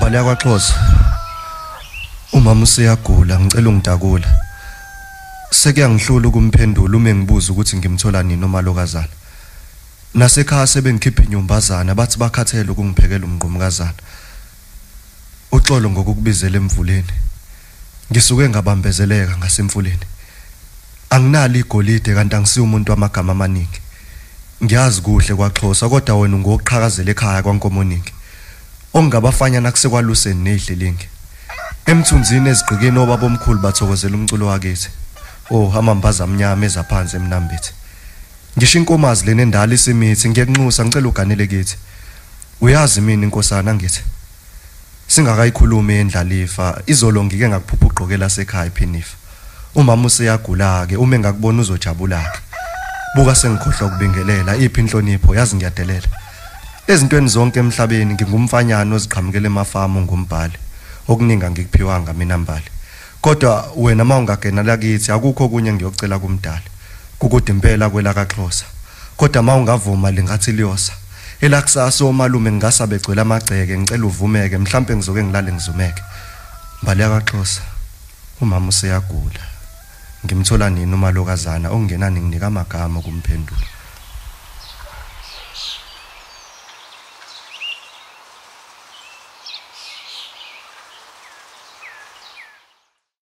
Mbali YakwaXhosa. Umama useyagula ngicela ungidakula. Sekuyangihlula ukumphendula uma ngibuza ukuthi ngimthola nini umalokazana. Nasekhaya sebengikhipha inyumbazana bathi bakhathele ukungiphekela umngqumkazana. Uxolo ngokukubizela emvuleni. Ngisuke ngabambezeleka ngasemfuleni. Anginali igolide kanti angisiyo umuntu wamagama amaningi. Ngiyazi kuhle kwaXhosa kodwa wena ungoqhakazela ekhaya kwaNkomoningi. Ongabafanya nakusekwaluseni nedlelingi. Emthunzini ezigqikeni obabomkhulu bathokozela umculo wakithi. Oh amambaza amnyama ezaphansi emnambithi. Ngisho inkomazi lena endala isimithi ngiyakunxusa ngicela uganele kithi. Uyazi mina inkosana ngithi. Singakayikhuluma endlalifa izolo ngike ngakuphupha ugqokela sekhaya iphinifa. Umama useyagula ke uma engakubona uzojabula ke. Buka sengikhohlwa ukubingelela iphi inhlonipho yazi ngiyadelela. Ezintweni zonke emhlabeni ngingumfanyana oziqhamukela emafama ngombhali. Okuninga ngikuphiwanga mina Mbali. Kodwa wena mawungagena lakithi akukho okunye ngiyocela kumdali. Kukude impela kwela kaXhosa. Kodwa mawungavuma lingathi liyosa. Elakusasa omalume ngingasabe egcwele amagceke ngicela uvumeke mhlambe ngizoke ngilale ngizumeke. Mbali YakwaXhosa. Umama useyagula. Ngimthola nini umalokazana ongenani nginika amagama kumphendula.